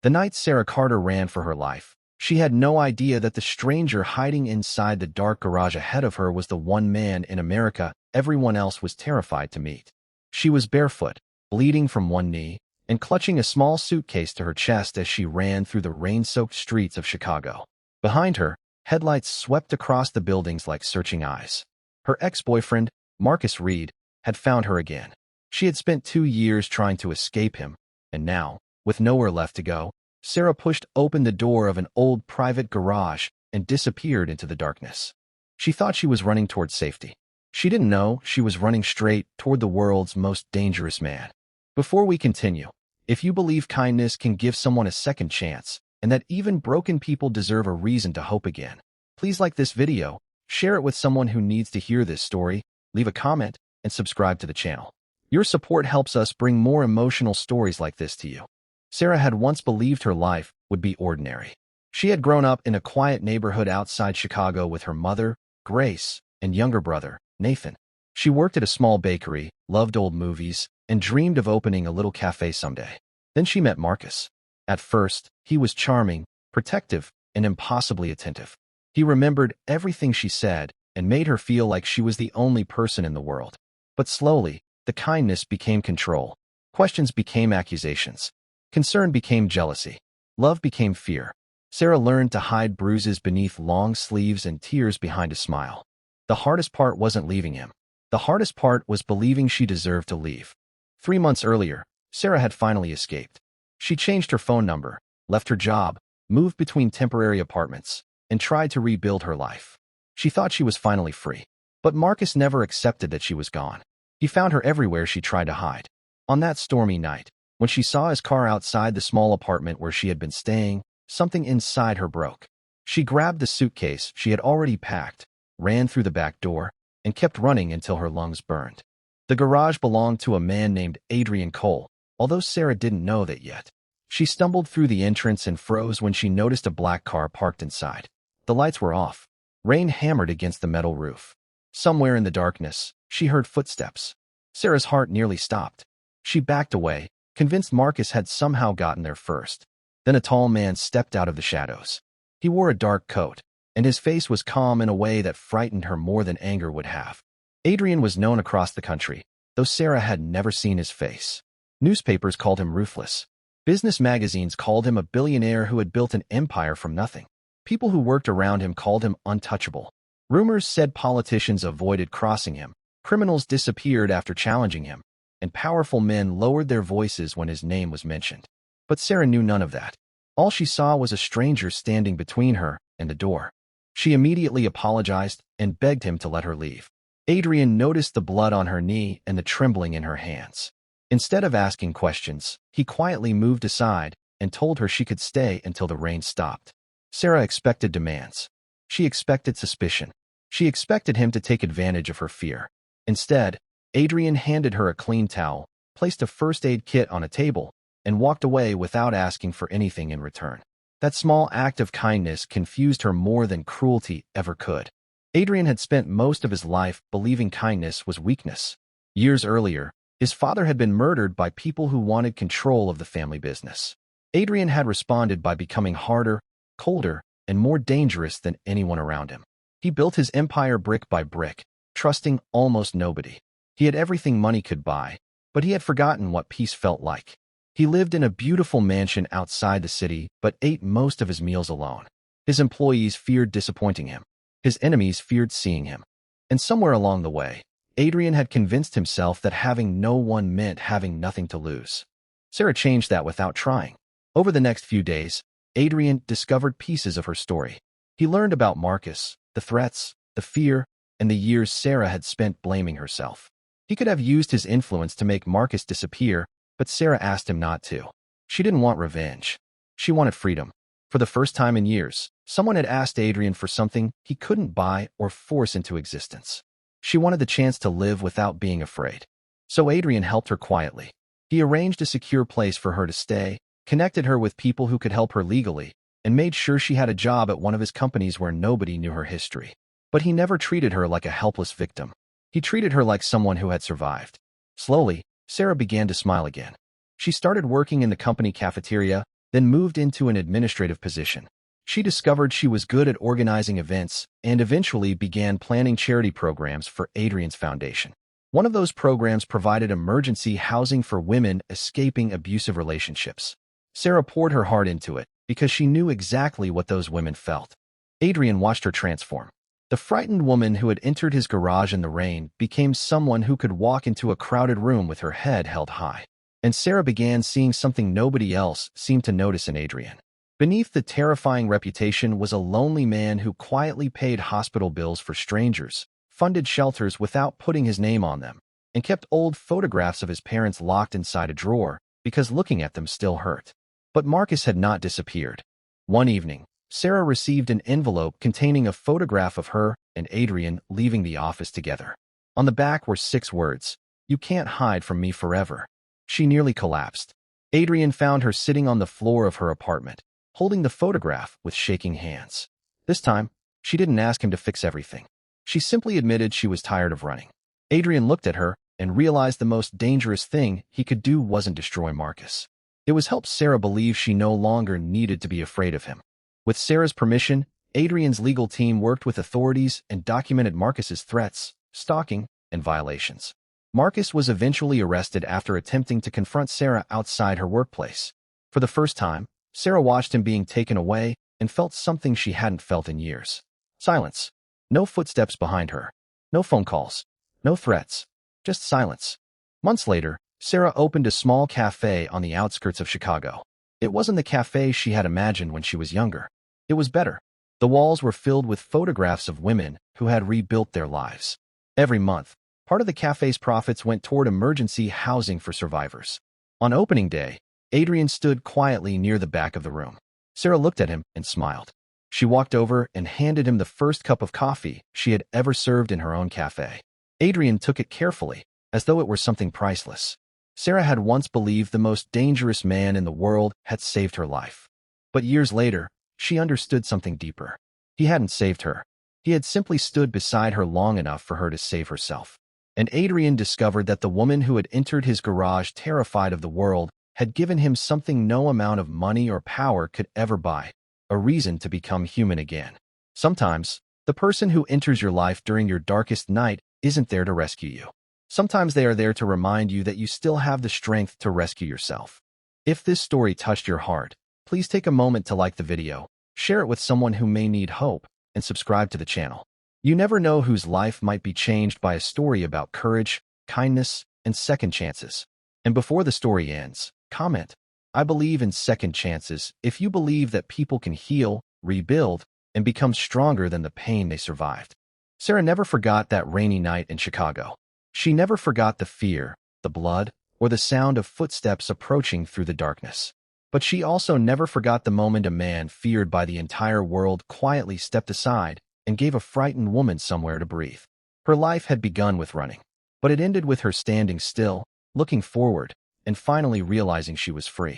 The night Sarah Carter ran for her life, she had no idea that the stranger hiding inside the dark garage ahead of her was the one man in America everyone else was terrified to meet. She was barefoot, bleeding from one knee, and clutching a small suitcase to her chest as she ran through the rain-soaked streets of Chicago. Behind her, headlights swept across the buildings like searching eyes. Her ex-boyfriend, Marcus Reed, had found her again. She had spent 2 years trying to escape him, and now, with nowhere left to go, Sarah pushed open the door of an old private garage and disappeared into the darkness. She thought she was running toward safety. She didn't know she was running straight toward the world's most dangerous man. Before we continue, if you believe kindness can give someone a second chance, and that even broken people deserve a reason to hope again, please like this video, share it with someone who needs to hear this story, leave a comment, and subscribe to the channel. Your support helps us bring more emotional stories like this to you. Sarah had once believed her life would be ordinary. She had grown up in a quiet neighborhood outside Chicago with her mother, Grace, and younger brother, Nathan. She worked at a small bakery, loved old movies, and dreamed of opening a little cafe someday. Then she met Marcus. At first, he was charming, protective, and impossibly attentive. He remembered everything she said and made her feel like she was the only person in the world. But slowly, the kindness became control. Questions became accusations. Concern became jealousy. Love became fear. Sarah learned to hide bruises beneath long sleeves and tears behind a smile. The hardest part wasn't leaving him. The hardest part was believing she deserved to leave. 3 months earlier, Sarah had finally escaped. She changed her phone number, left her job, moved between temporary apartments, and tried to rebuild her life. She thought she was finally free. But Marcus never accepted that she was gone. He found her everywhere she tried to hide. On that stormy night, when she saw his car outside the small apartment where she had been staying, something inside her broke. She grabbed the suitcase she had already packed, ran through the back door, and kept running until her lungs burned. The garage belonged to a man named Adrian Cole, although Sarah didn't know that yet. She stumbled through the entrance and froze when she noticed a black car parked inside. The lights were off. Rain hammered against the metal roof. Somewhere in the darkness, she heard footsteps. Sarah's heart nearly stopped. She backed away, convinced Marcus had somehow gotten there first. Then a tall man stepped out of the shadows. He wore a dark coat, and his face was calm in a way that frightened her more than anger would have. Adrian was known across the country, though Sarah had never seen his face. Newspapers called him ruthless. Business magazines called him a billionaire who had built an empire from nothing. People who worked around him called him untouchable. Rumors said politicians avoided crossing him, criminals disappeared after challenging him, and powerful men lowered their voices when his name was mentioned. But Sarah knew none of that. All she saw was a stranger standing between her and the door. She immediately apologized and begged him to let her leave. Adrian noticed the blood on her knee and the trembling in her hands. Instead of asking questions, he quietly moved aside and told her she could stay until the rain stopped. Sarah expected demands. She expected suspicion. She expected him to take advantage of her fear. Instead, Adrian handed her a clean towel, placed a first aid kit on a table, and walked away without asking for anything in return. That small act of kindness confused her more than cruelty ever could. Adrian had spent most of his life believing kindness was weakness. Years earlier, his father had been murdered by people who wanted control of the family business. Adrian had responded by becoming harder, colder, and more dangerous than anyone around him. He built his empire brick by brick, trusting almost nobody. He had everything money could buy, but he had forgotten what peace felt like. He lived in a beautiful mansion outside the city, but ate most of his meals alone. His employees feared disappointing him. His enemies feared seeing him. And somewhere along the way, Adrian had convinced himself that having no one meant having nothing to lose. Sarah changed that without trying. Over the next few days, Adrian discovered pieces of her story. He learned about Marcus, the threats, the fear, and the years Sarah had spent blaming herself. He could have used his influence to make Marcus disappear, but Sarah asked him not to. She didn't want revenge. She wanted freedom. For the first time in years, someone had asked Adrian for something he couldn't buy or force into existence. She wanted the chance to live without being afraid. So Adrian helped her quietly. He arranged a secure place for her to stay, connected her with people who could help her legally, and made sure she had a job at one of his companies where nobody knew her history. But he never treated her like a helpless victim. He treated her like someone who had survived. Slowly, Sarah began to smile again. She started working in the company cafeteria, then moved into an administrative position. She discovered she was good at organizing events and eventually began planning charity programs for Adrian's foundation. One of those programs provided emergency housing for women escaping abusive relationships. Sarah poured her heart into it because she knew exactly what those women felt. Adrian watched her transform. The frightened woman who had entered his garage in the rain became someone who could walk into a crowded room with her head held high. And Sarah began seeing something nobody else seemed to notice in Adrian. Beneath the terrifying reputation was a lonely man who quietly paid hospital bills for strangers, funded shelters without putting his name on them, and kept old photographs of his parents locked inside a drawer because looking at them still hurt. But Marcus had not disappeared. One evening, Sarah received an envelope containing a photograph of her and Adrian leaving the office together. On the back were 6 words, "You can't hide from me forever." She nearly collapsed. Adrian found her sitting on the floor of her apartment, holding the photograph with shaking hands. This time, she didn't ask him to fix everything. She simply admitted she was tired of running. Adrian looked at her and realized the most dangerous thing he could do wasn't destroy Marcus. It was help Sarah believe she no longer needed to be afraid of him. With Sarah's permission, Adrian's legal team worked with authorities and documented Marcus's threats, stalking, and violations. Marcus was eventually arrested after attempting to confront Sarah outside her workplace. For the first time, Sarah watched him being taken away and felt something she hadn't felt in years. Silence. No footsteps behind her. No phone calls. No threats. Just silence. Months later, Sarah opened a small cafe on the outskirts of Chicago. It wasn't the cafe she had imagined when she was younger. It was better. The walls were filled with photographs of women who had rebuilt their lives. Every month, part of the cafe's profits went toward emergency housing for survivors. On opening day, Adrian stood quietly near the back of the room. Sarah looked at him and smiled. She walked over and handed him the first cup of coffee she had ever served in her own cafe. Adrian took it carefully, as though it were something priceless. Sarah had once believed the most dangerous man in the world had saved her life. But years later, she understood something deeper. He hadn't saved her. He had simply stood beside her long enough for her to save herself. And Adrian discovered that the woman who had entered his garage terrified of the world had given him something no amount of money or power could ever buy, a reason to become human again. Sometimes, the person who enters your life during your darkest night isn't there to rescue you. Sometimes they are there to remind you that you still have the strength to rescue yourself. If this story touched your heart, please take a moment to like the video, share it with someone who may need hope, and subscribe to the channel. You never know whose life might be changed by a story about courage, kindness, and second chances. And before the story ends, comment, "I believe in second chances," if you believe that people can heal, rebuild, and become stronger than the pain they survived. Sarah never forgot that rainy night in Chicago. She never forgot the fear, the blood, or the sound of footsteps approaching through the darkness. But she also never forgot the moment a man feared by the entire world quietly stepped aside and gave a frightened woman somewhere to breathe. Her life had begun with running, but it ended with her standing still, looking forward, and finally realizing she was free.